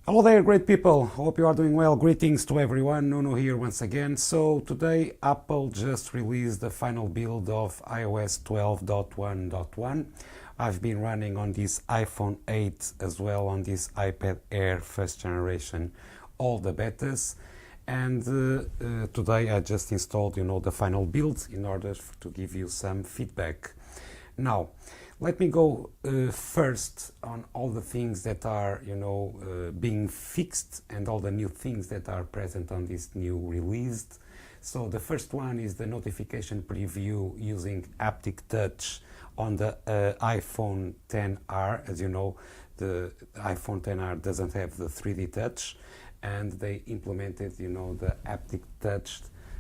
Hello there, great people. Hope you are doing well. Greetings to everyone. Nuno here once again. So today Apple just released the final build of iOS 12.1.1. I've been running on this iPhone 8 as well on this iPad Air first generation, all the betas. And today I just installed, the final build in order to give you some feedback. Now, let me go first on all the things that are, being fixed and all the new things that are present on this new release. So the first one is the notification preview using haptic touch on the iPhone XR. As you know, the iPhone XR doesn't have the 3D touch, and they implemented, the haptic touch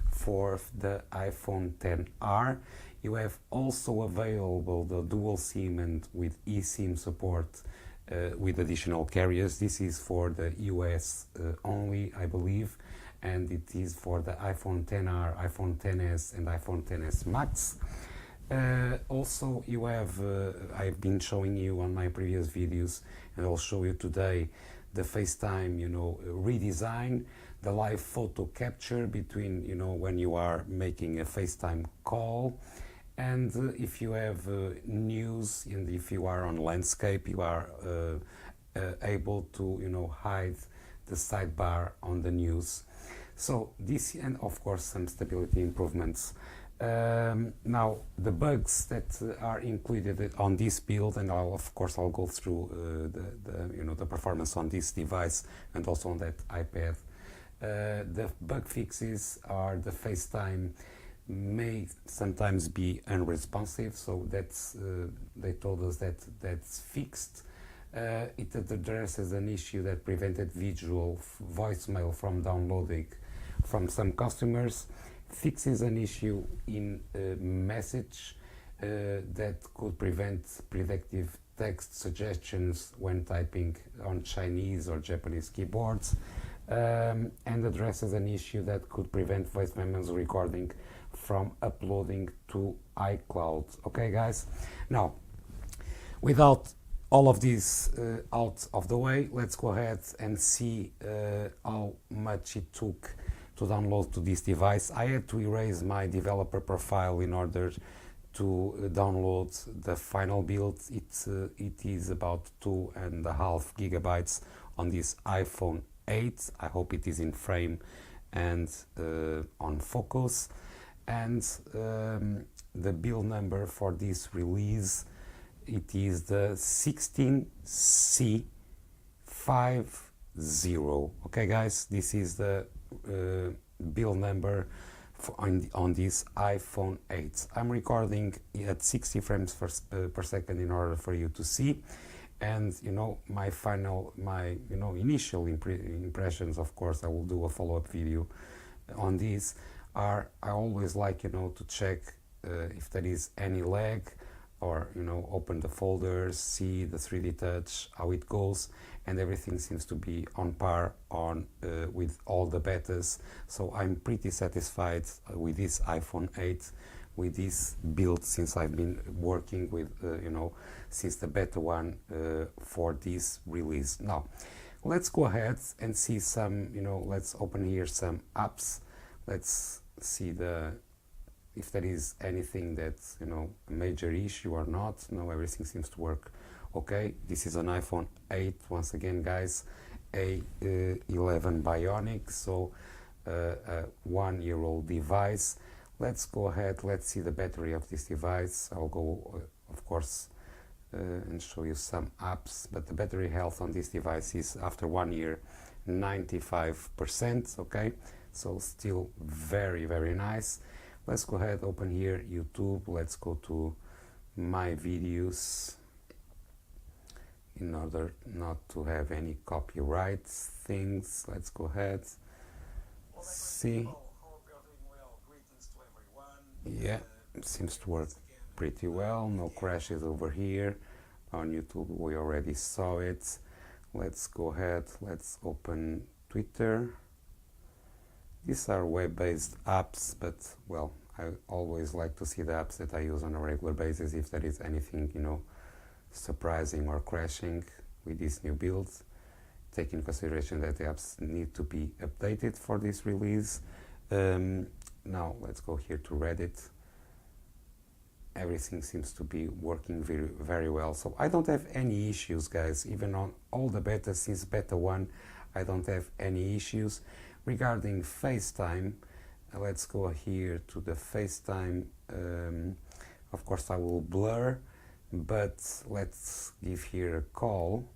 for the iPhone XR. You have also available the dual SIM and with eSIM support with additional carriers. This is for the US only, I believe, and it is for the iPhone XR, iPhone XS and iPhone XS Max. Also, you have, I've been showing you on my previous videos, and I'll show you today, the FaceTime, redesign, the live photo capture between, when you are making a FaceTime call. And if you have news, and if you are on landscape, you are able to, hide the sidebar on the news. So this, and of course some stability improvements. Now the bugs that are included on this build, and I'll go through the performance on this device and also on that iPad. The bug fixes are the FaceTime may sometimes be unresponsive, so that's they told us that that's fixed. It addresses an issue that prevented visual voicemail from downloading from some customers, fixes an issue in message that could prevent predictive text suggestions when typing on Chinese or Japanese keyboards, and addresses an issue that could prevent voice memos recording from uploading to iCloud. Okay, guys? Now, without all of this out of the way, let's go ahead and see how much it took to download to this device. I had to erase my developer profile in order to download the final build. It is about 2.5 gigabytes on this iPhone 8. I hope it is in frame and on focus. And the build number for this release, it is the 16C50. Okay, guys, this is the build number on this iPhone 8. I'm recording at 60 frames per second in order for you to see. And my initial impressions, of course, I will do a follow-up video on this. I always like to check if there is any lag, or open the folders, see the 3D touch, how it goes, and everything seems to be on par with all the betas. So I'm pretty satisfied with this iPhone 8, with this build, since I've been working with since the beta one for this release. Now let's go ahead and see some, let's open here some apps. Let's see if there is anything that's a major issue or not. No, everything seems to work okay. This is an iPhone 8 once again, guys, A11 Bionic, so a 1-year-old device. Let's go ahead, let's see the battery of this device. I'll go of course and show you some apps, but the battery health on this device is, after 1 year, 95%. Okay, so still very, very nice. Let's go ahead, open here YouTube. Let's go to my videos in order not to have any copyright things. Let's go ahead, see. Yeah, it seems to work pretty well. No crashes over here. On YouTube we already saw it. Let's go ahead, let's open Twitter. These are web-based apps, but well, I always like to see the apps that I use on a regular basis if there is anything surprising or crashing with this new build. take in consideration that the apps need to be updated for this release. Now let's go here to Reddit. Everything seems to be working very well, so I don't have any issues, guys. Even on all the betas since beta 1, I don't have any issues. Regarding FaceTime, let's go here to the FaceTime. Of course I will blur, but let's give here a call.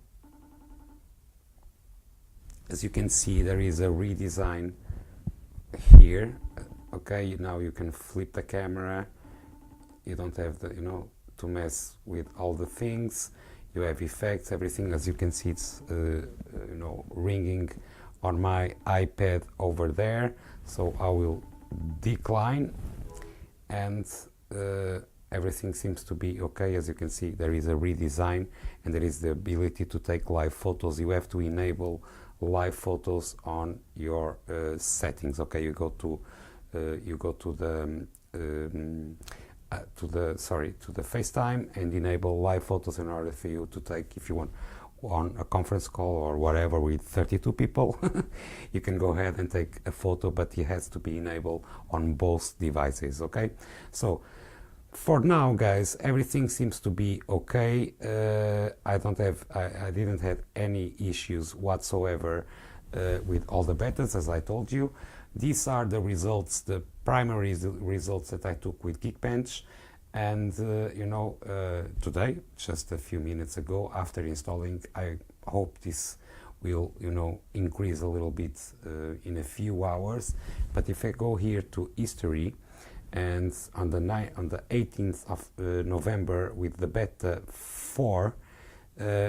As you can see, there is a redesign here. Okay, now you can flip the camera. You don't have the, to mess with all the things. You have effects, everything. As you can see, it's ringing on my iPad over there. So I will decline, and everything seems to be okay. As you can see, there is a redesign, and there is the ability to take live photos. You have to enable live photos on your settings. Okay, you go to the FaceTime and enable live photos in order for you to take, if you want, on a conference call or whatever with 32 people. You can go ahead and take a photo, but it has to be enabled on both devices. Okay, so for now, guys, everything seems to be okay. I didn't have any issues whatsoever with all the betas, as I told you. These are the results, the primary results that I took with Geekbench, and today, just a few minutes ago, after installing, I hope this will increase a little bit in a few hours. But if I go here to history, and on the 18th of November with the beta 4,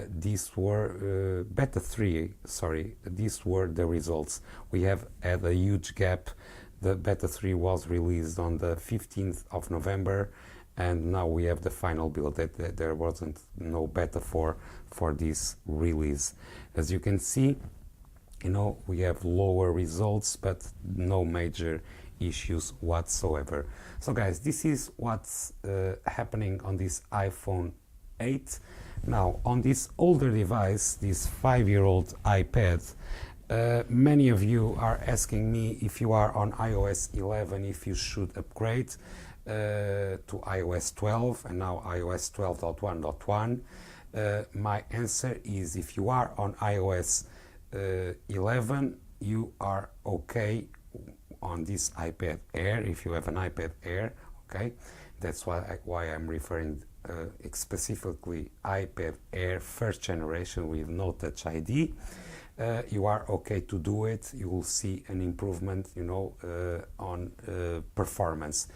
these were beta 3, sorry, these were the results. We have had a huge gap. The beta 3 was released on the 15th of November, and now we have the final build. That there wasn't no beta 4 for this release. As you can see, we have lower results, but no major issues whatsoever. So guys, this is what's happening on this iPhone 8. Now on this older device, this 5-year-old iPad, many of you are asking me, if you are on iOS 11, if you should upgrade to iOS 12 and now iOS 12.1.1. My answer is, if you are on iOS 11, you are okay on this iPad Air. If you have an iPad Air, okay, that's why I'm referring specifically iPad Air first generation with no Touch ID. You are okay to do it. You will see an improvement, on performance.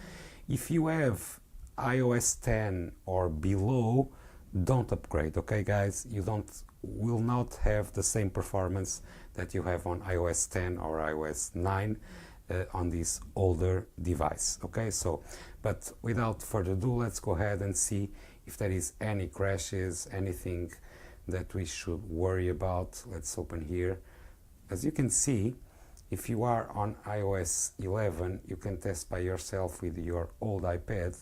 If you have iOS 10 or below, don't upgrade. Okay, guys, you will not have the same performance that you have on iOS 10 or iOS 9 on this older device. Okay, so, but without further ado, let's go ahead and see if there is any crashes, anything that we should worry about. Let's open here. As you can see, if you are on iOS 11, you can test by yourself with your old iPad,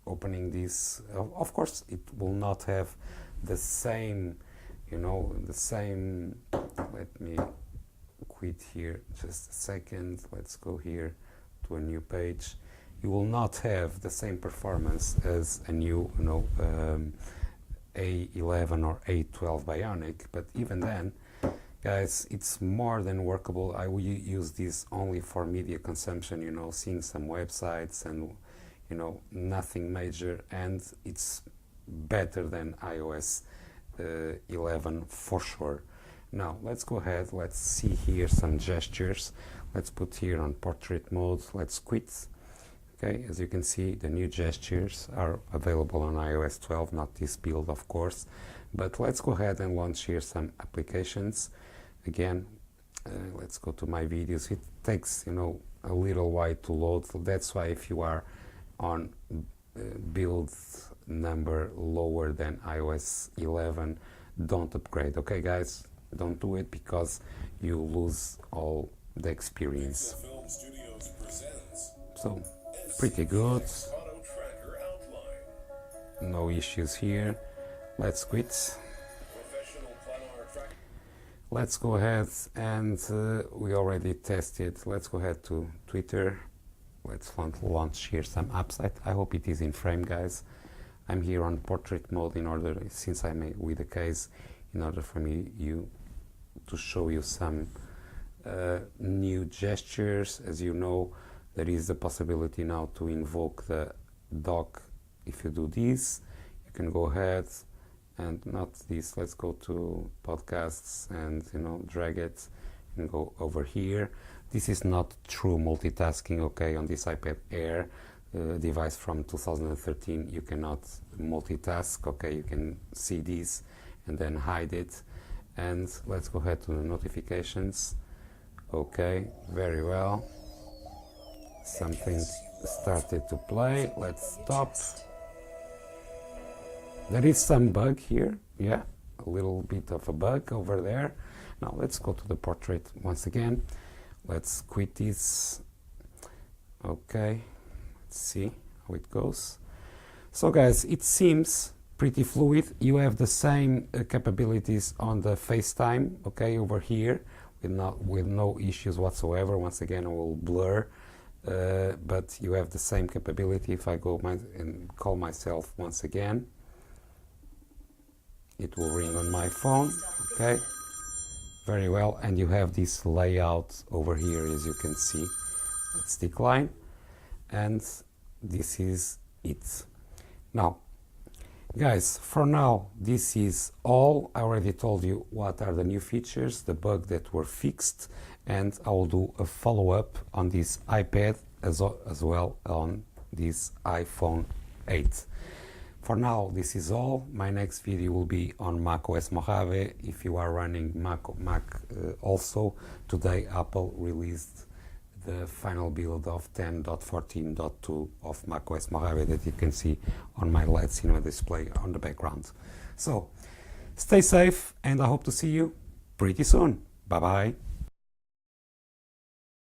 opening this. Of course, it will not have the same, let me quit here just a second. Let's go here to a new page. You will not have the same performance as a new, A11 or A12 Bionic, but even then, guys, it's more than workable. I will use this only for media consumption, seeing some websites and, nothing major, and it's better than iOS 11 for sure. Now, let's go ahead, let's see here some gestures. Let's put here on portrait mode, let's quit. Okay, as you can see, the new gestures are available on iOS 12, not this build, of course. But let's go ahead and launch here some applications. Again, let's go to my videos. It takes, a little while to load. So that's why if you are on build number lower than iOS 11, don't upgrade. Okay, guys, don't do it because you lose all the experience. So, pretty good. No issues here. Let's quit. Let's go ahead and we already tested. Let's go ahead to Twitter. Let's launch here some apps. I hope it is in frame, guys. I'm here on portrait mode in order, since I'm with the case, in order for me to show you some new gestures. As you know, there is the possibility now to invoke the dock. If you do this, you can go ahead and not this. Let's go to podcasts and drag it and go over here. This is not true multitasking, okay? On this iPad Air device from 2013, you cannot multitask, okay? You can see this and then hide it. And let's go ahead to the notifications. Okay, very well. Something started to play. Let's stop. There is some bug here, yeah, a little bit of a bug over there. Now let's go to the portrait once again. Let's quit this. Okay, let's see how it goes. So guys, it seems pretty fluid. You have the same capabilities on the FaceTime, okay, over here, with no issues whatsoever. Once again, I will blur, but you have the same capability. If I go and call myself once again, it will ring on my phone, okay, very well. And you have this layout over here, as you can see. Let's decline, and this is it. Now guys, for now this is all. I already told you what are the new features, the bug that were fixed, and I will do a follow-up on this iPad as well on this iPhone 8. For now, this is all. My next video will be on macOS Mojave. If you are running Mac also, today Apple released the final build of 10.14.2 of macOS Mojave that you can see on my LED cinema display on the background. So, stay safe, and I hope to see you pretty soon. Bye-bye.